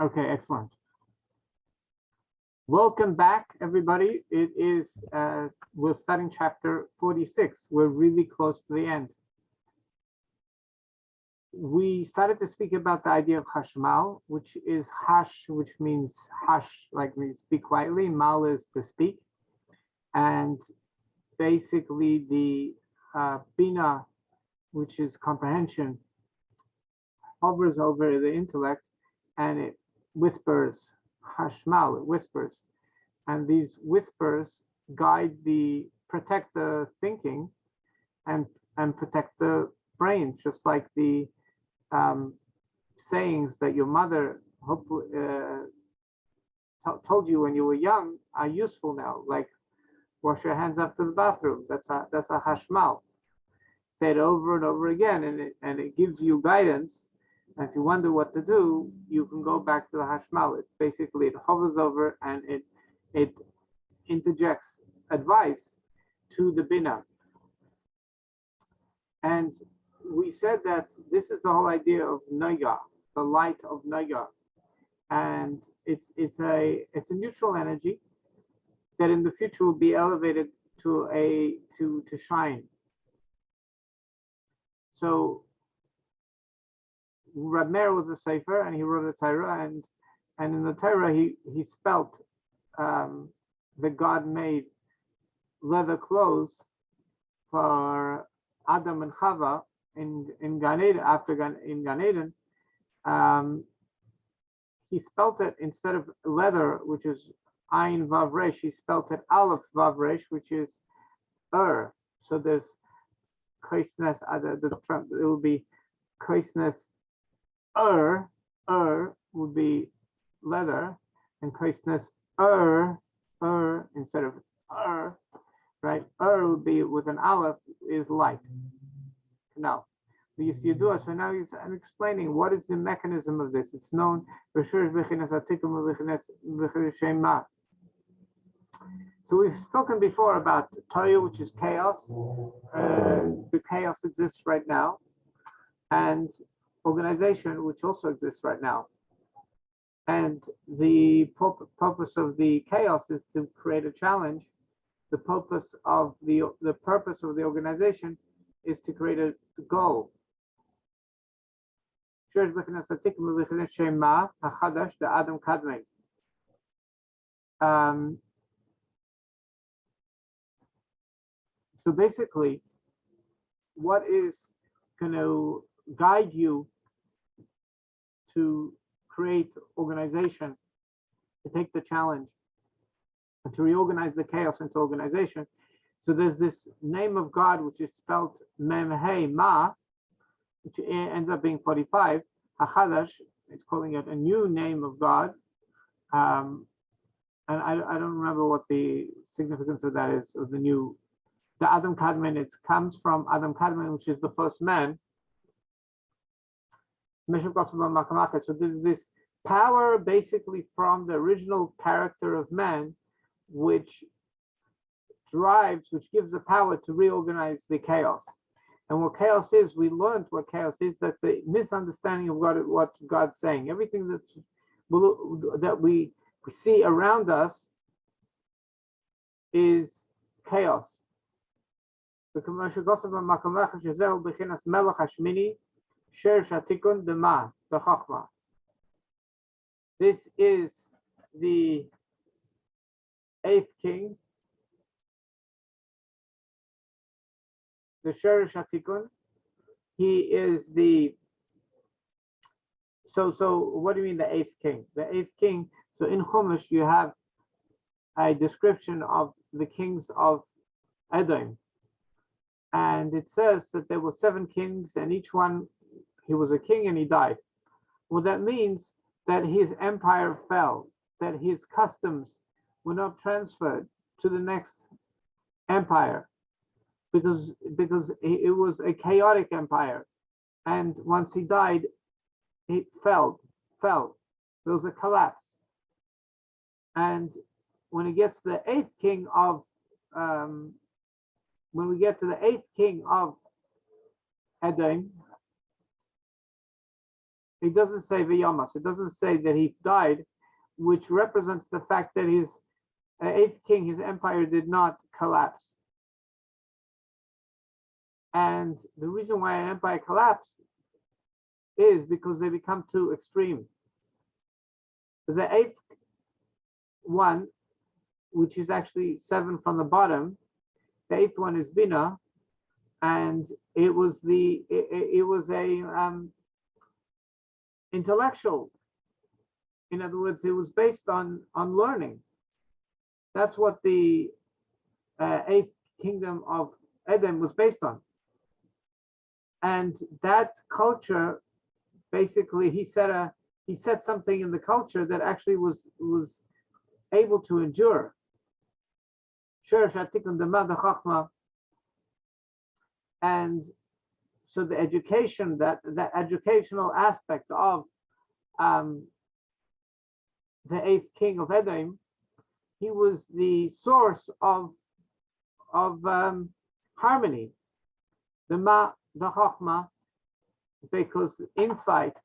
Okay, excellent. Welcome back, everybody. It is, we're starting chapter 46. We're really close to the end. We started to speak about the idea of hashmal, which is hash, which means hush, like we speak quietly. Mal is to speak. And basically the bina, which is comprehension, hovers over the intellect and it whispers, hashmal, it whispers. And these whispers protect the thinking and protect the brain, just like the sayings that your mother hopefully told you when you were young are useful now, like wash your hands after the bathroom. That's a hashmal. Say it over and over again, and it gives you guidance. And if you wonder what to do, you can go back to the hashmal. It hovers over and it interjects advice to the bina. And we said that this is the whole idea of naga, the light of naga, and it's a neutral energy that in the future will be elevated to shine. So Rab Meir was a sefer, and he wrote a Torah, and in the Torah he spelt that God made leather clothes for Adam and Chava in Gan Eden, in Gan Eden. He spelt it instead of leather, which is Ayin Vav Resh, he spelt it Aleph Vav Resh, which is So there's Kaisnes, it will be Kaisnes would be leather, and Kaisnes instead of right? Would be with an Aleph is light. Now, so now I'm explaining what is the mechanism of this. It's known. So we've spoken before about Toyu, which is chaos. The chaos exists right now, and organization, which also exists right now. And the purpose of the chaos is to create a challenge. The purpose of the organization is to create a goal. So basically, what is going to guide you to create organization, to take the challenge, and to reorganize the chaos into organization? So there's this name of God, which is spelled Mem Hey Ma, which ends up being 45. Hachadash, it's calling it a new name of God. And I don't remember what the significance of that is, of the Adam Kadmon. It comes from Adam Kadmon, which is the first man. So there's this power basically from the original character of man, which gives the power to reorganize the chaos. And what chaos is, we learned what chaos is. That's a misunderstanding of what God's saying. Everything that we see around us is chaos. This is the 8th king, the Sherish Hatikun. He is the so what do you mean the 8th king? The 8th king, so in Chumash you have a description of the kings of Edom. And it says that there were 7 kings, and each one, he was a king and he died. Well, that means that his empire fell, that his customs were not transferred to the next empire, because it was a chaotic empire. And once he died, it fell. There was a collapse. And when it gets to the 8th king of when we get to the 8th king of Edom, It doesn't say Viyamas. It doesn't say that he died, which represents the fact that his eighth king, his empire, did not collapse. And the reason why an empire collapsed is because they become too extreme. The eighth one, which is actually 7 from the bottom, the eighth one is Bina, and it was a intellectual. In other words, it was based on learning. That's what the eighth kingdom of Edom was based on. And that culture, basically, he said something in the culture that actually was able to endure. And so the education, that educational aspect of the eighth king of Edom, he was the source of harmony. The Chachma, because insight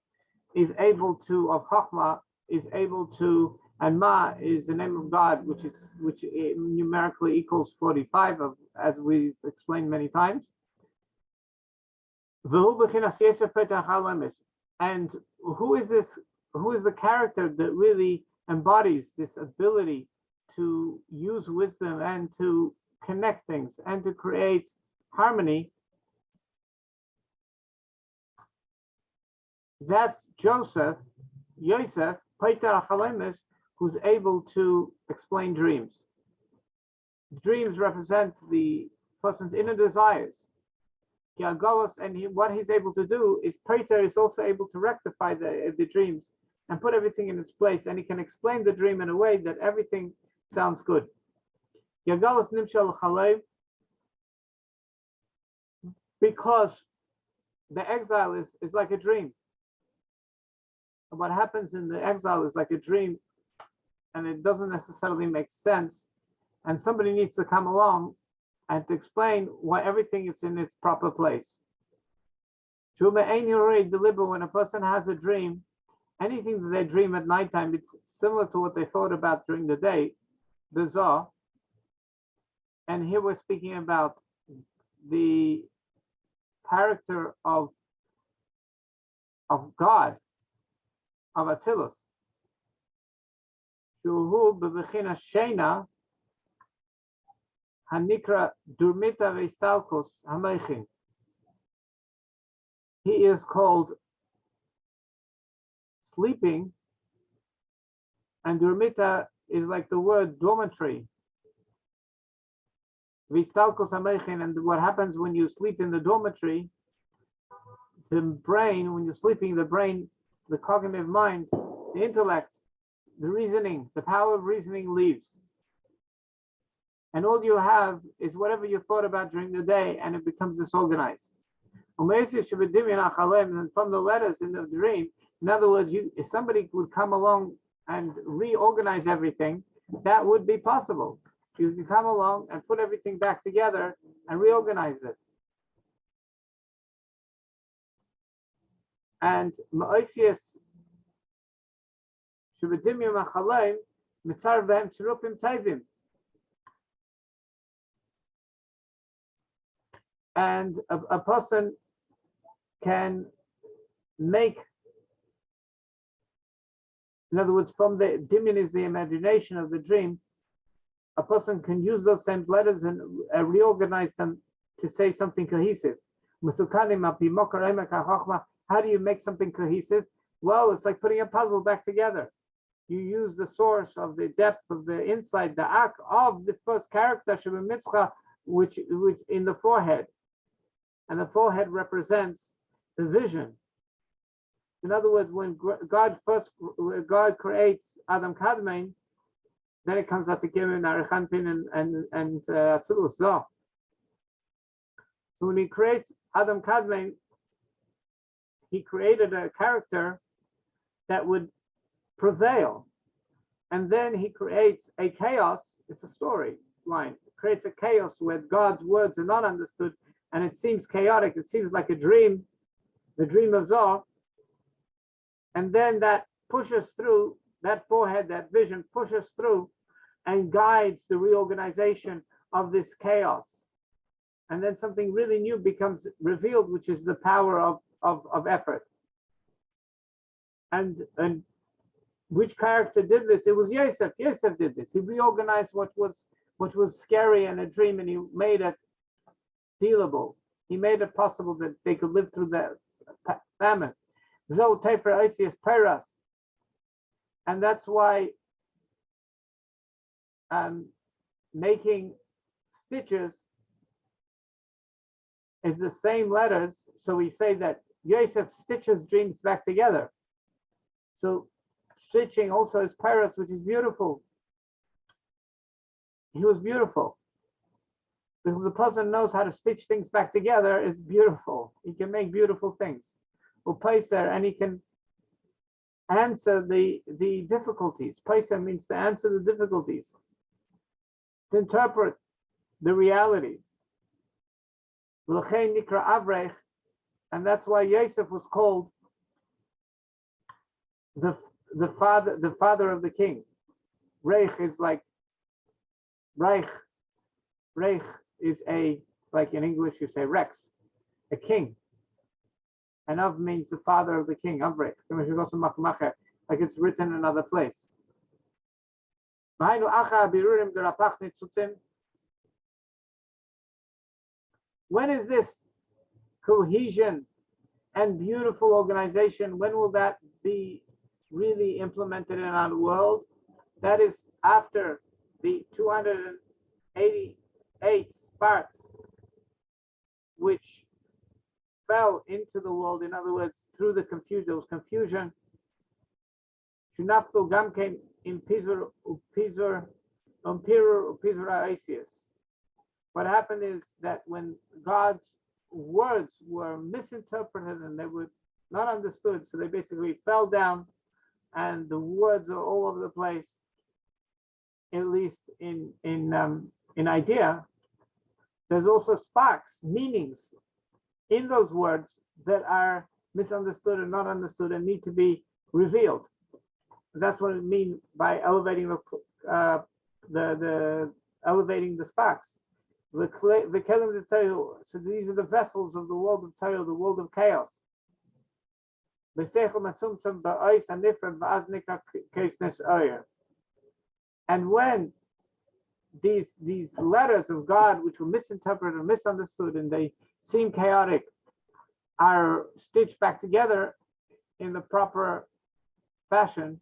is able to, of Chachma, is able to, and Ma is the name of God, which numerically equals 45, as we've explained many times. And who is this? Who is the character that really embodies this ability to use wisdom and to connect things and to create harmony? That's Yosef, Peitar HaChalemis, who's able to explain dreams. Dreams represent the person's inner desires. And what he's able to do is Peitar is also able to rectify the dreams and put everything in its place, and he can explain the dream in a way that everything sounds good. Yagalas Nimshal Chalev, because the exile is like a dream. What happens in the exile is like a dream, and it doesn't necessarily make sense, and somebody needs to come along and to explain why everything is in its proper place. When a person has a dream, anything that they dream at nighttime, it's similar to what they thought about during the day, the Zohar. And here we're speaking about the character of God, of Atzilus. Shuhu b'bechina sheina hanikra durmita veistalkos hameichin. He is called sleeping, and durmita is like the word dormitory. Vistalkos hameichin, and what happens when you sleep in the dormitory, the brain, when you're sleeping, the brain, the cognitive mind, the intellect, the reasoning, the power of reasoning leaves. And all you have is whatever you thought about during the day, and it becomes disorganized. And from the letters in the dream, in other words, if somebody would come along and reorganize everything, that would be possible. You can come along and put everything back together and reorganize it. And Ma'osius Shubedimim Achalaim Mitzar Behem Tzurufim Taivim. And a person can make, in other words, from the Dimion is the imagination of the dream, a person can use those same letters and reorganize them to say something cohesive. How do you make something cohesive? Well, it's like putting a puzzle back together. You use the source of the depth of the insight, the act of the first character, which in the forehead. And the forehead represents the vision. In other words, when God creates Adam Kadmon, then it comes out to Gimel, Arichanpin, and Atzilus Zoh. So when he creates Adam Kadmon, he created a character that would prevail. And then he creates a chaos, it's a story line, creates a chaos where God's words are not understood, and it seems chaotic, it seems like a dream, the dream of Zoh. And then that pushes through, that forehead, that vision pushes through and guides the reorganization of this chaos. And then something really new becomes revealed, which is the power of effort. And which character did this? It was Yosef. Yosef did this. He reorganized what was scary in a dream, and he made it dealable. He made it possible that they could live through the famine. Zo tefer oisius peras. And that's why making stitches is the same letters. So we say that Yosef stitches dreams back together. So stitching also is peras, which is beautiful. He was beautiful. Because the person knows how to stitch things back together is beautiful. He can make beautiful things. And he can answer the difficulties. Paiser means to answer the difficulties, to interpret the reality. And that's why Yosef was called the father of the king. Reich is like Reich. Reich is like in English you say Rex, a king. And Av means the father of the king, Avrech. Like it's written in another place. When is this cohesion and beautiful organization, when will that be really implemented in our world? That is after the 288 sparks which fell into the world. In other words, through the confusion, there was confusion. Shunafto gam came in Pizur Aesius. What happened is that when God's words were misinterpreted and they were not understood, so they basically fell down, and the words are all over the place. At least in idea, there's also sparks, meanings in those words that are misunderstood and not understood and need to be revealed. That's what it means by elevating the elevating the sparks. The kelim of Torah. So these are the vessels of the world of Torah, the world of chaos. And when these letters of God, which were misinterpreted and misunderstood, and they seem chaotic, are stitched back together in the proper fashion,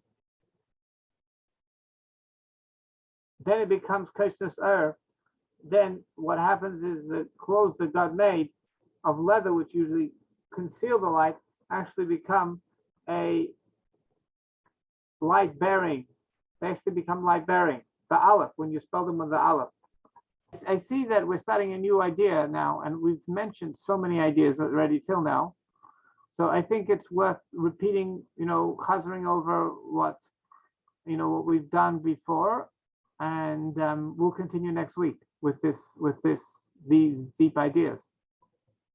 then it becomes Koshnus Ur. Then what happens is the clothes that God made of leather, which usually conceal the light, actually become a light bearing. They actually become light bearing. The Aleph, when you spell them with the Aleph. I see that we're starting a new idea now, and we've mentioned so many ideas already till now. So I think it's worth repeating, chazering over what we've done before, and we'll continue next week with these deep ideas.